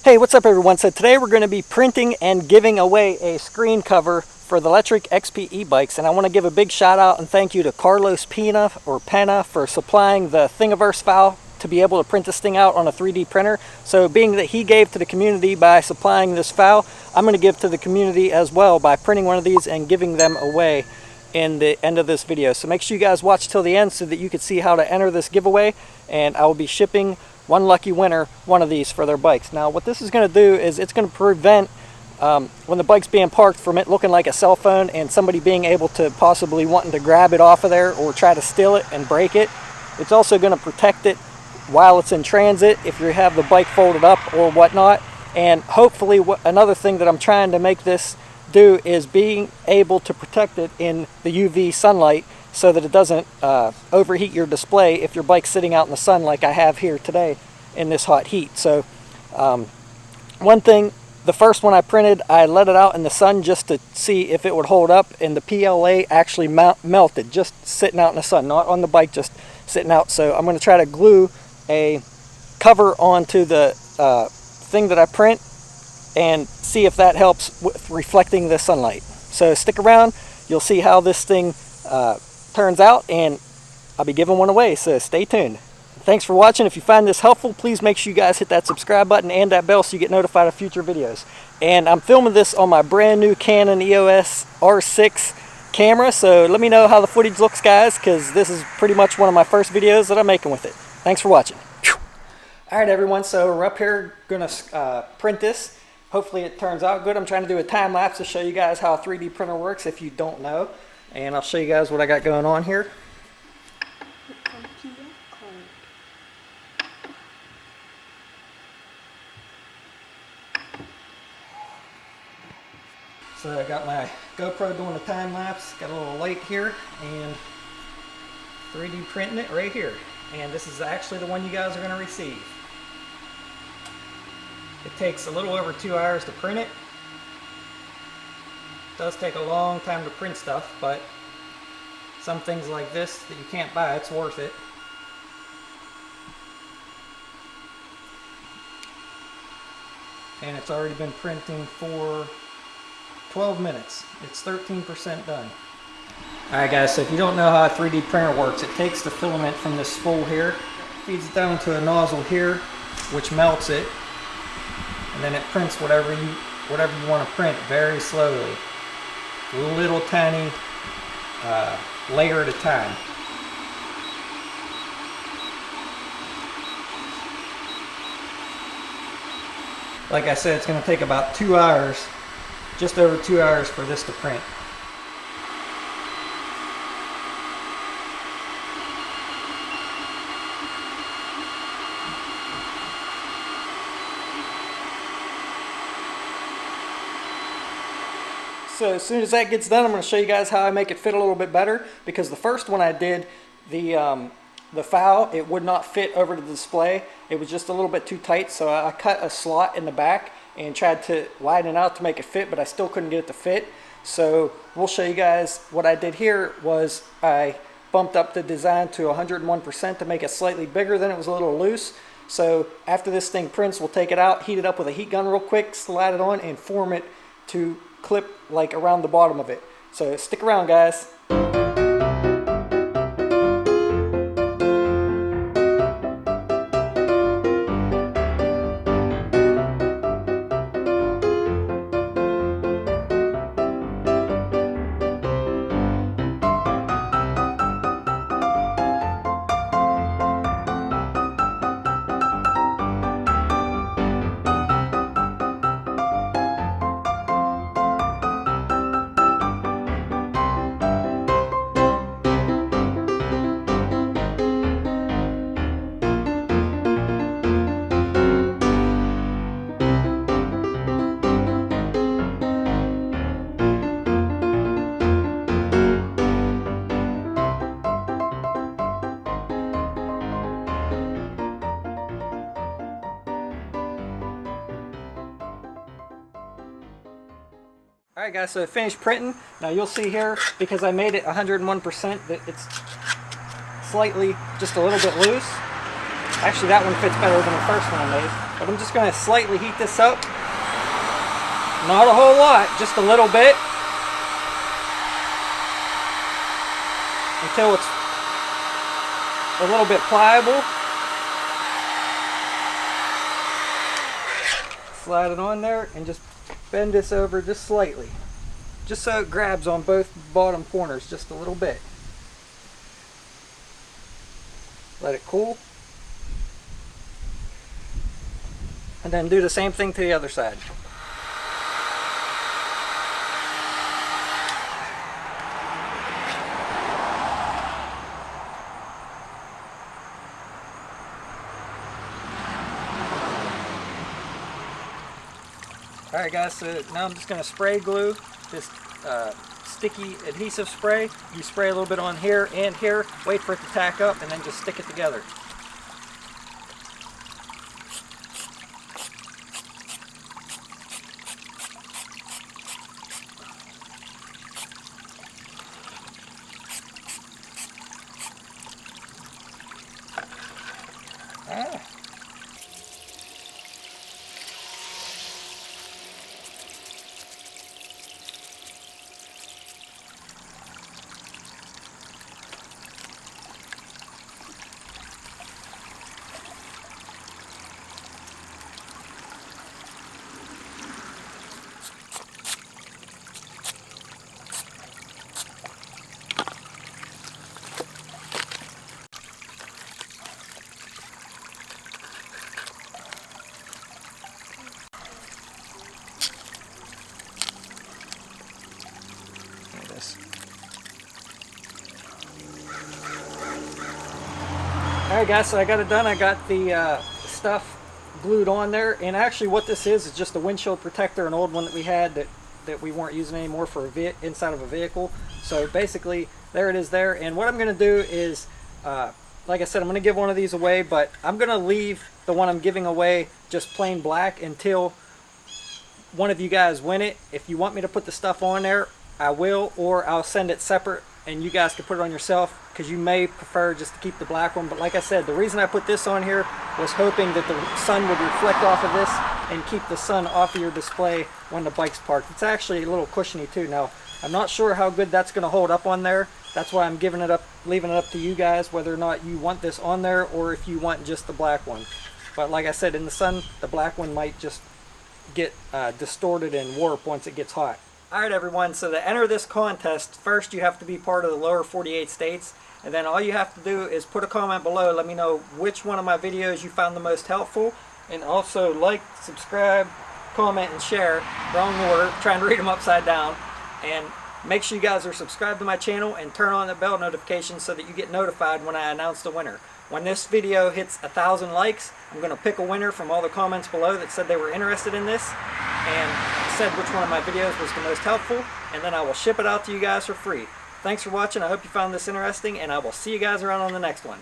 Hey, what's up everyone? So today we're going to be printing and giving away a screen cover for the Lectric XP e-bikes, and I want to give a big shout out and thank you to Carlos Pena for supplying the Thingiverse file to be able to print this thing out on a 3D printer. So being that he gave to the community by supplying this file, I'm going to give to the community as well by printing one of these and giving them away in the end of this video. So make sure you guys watch till the end so that you can see how to enter this giveaway, and I will be shipping one lucky winner one of these for their bikes. Now what this is going to do is it's going to prevent when the bike's being parked from it looking like a cell phone and somebody being able to possibly wanting to grab it off of there or try to steal it and break it. It's also going to protect it while it's in transit if you have the bike folded up or whatnot. And hopefully another thing that I'm trying to make this do is being able to protect it in the UV sunlight so that it doesn't overheat your display if your bike's sitting out in the sun like I have here today in this hot heat. So one thing, the first one I printed, I let it out in the sun just to see if it would hold up, and the PLA actually melted just sitting out in the sun, not on the bike, just sitting out. So I'm going to try to glue a cover onto the thing that I print and see if that helps with reflecting the sunlight. So stick around, you'll see how this thing turns out, and I'll be giving one away, so stay tuned. Thanks for watching. If you find this helpful, please make sure you guys hit that subscribe button and that bell so you get notified of future videos. And I'm filming this on my brand new Canon EOS R6 camera, so let me know how the footage looks, guys, because this is pretty much one of my first videos that I'm making with it. Thanks for watching. Alright everyone, so we're up here going to print this. Hopefully it turns out good. I'm trying to do a time lapse to show you guys how a 3D printer works if you don't know. And I'll show you guys what I got going on here. So I got my GoPro doing a time lapse, got a little light here, and 3D printing it right here. And this is actually the one you guys are going to receive. It takes a little over 2 hours to print it. It does take a long time to print stuff, but some things like this that you can't buy, it's worth it. And it's already been printing for 12 minutes. It's 13% done. Alright guys, so if you don't know how a 3D printer works, it takes the filament from this spool here, feeds it down to a nozzle here, which melts it, and then it prints whatever you want to print very slowly, a little tiny layer at a time. Like I said, it's going to take about 2 hours, just over 2 hours for this to print. So as soon as that gets done, I'm going to show you guys how I make it fit a little bit better, because the first one I did, the file, it would not fit over the display. It was just a little bit too tight, so I cut a slot in the back and tried to widen it out to make it fit, but I still couldn't get it to fit. So we'll show you guys what I did here was I bumped up the design to 101% to make it slightly bigger. Then it was a little loose. So after this thing prints, we'll take it out, heat it up with a heat gun real quick, slide it on, and form it to clip like around the bottom of it. So stick around, guys. Alright guys, so I finished printing. Now you'll see here, because I made it 101%, that it's slightly, just a little bit loose. Actually, that one fits better than the first one I made. But I'm just going to slightly heat this up. Not a whole lot, just a little bit. Until it's a little bit pliable. Slide it on there and just bend this over just slightly. Just so it grabs on both bottom corners just a little bit. Let it cool. And then do the same thing to the other side. Alright guys, so now I'm just going to spray glue this sticky adhesive spray. You spray a little bit on here and here, wait for it to tack up, and then just stick it together. Alright guys, so I got it done. I got the stuff glued on there, and actually what this is just a windshield protector, an old one that we had that we weren't using anymore for inside of a vehicle. So basically there it is there, and what I'm going to do is like I said, I'm going to give one of these away, but I'm going to leave the one I'm giving away just plain black until one of you guys win it. If you want me to put the stuff on there, I will, or I'll send it separate and you guys can put it on yourself, because you may prefer just to keep the black one. But like I said, the reason I put this on here was hoping that the sun would reflect off of this and keep the sun off of your display when the bike's parked. It's actually a little cushiony too. Now, I'm not sure how good that's going to hold up on there. That's why I'm giving it up, leaving it up to you guys whether or not you want this on there or if you want just the black one. But like I said, in the sun, the black one might just get distorted and warp once it gets hot. Alright everyone, so to enter this contest, first you have to be part of the lower 48 states, and then all you have to do is put a comment below, let me know which one of my videos you found the most helpful, and also like, subscribe, comment, and share. Wrong order, trying to read them upside down. And make sure you guys are subscribed to my channel and turn on the bell notification so that you get notified when I announce the winner. When this video hits 1,000 likes, I'm going to pick a winner from all the comments below that said they were interested in this and said which one of my videos was the most helpful, and then I will ship it out to you guys for free. Thanks for watching. I hope you found this interesting, and I will see you guys around on the next one.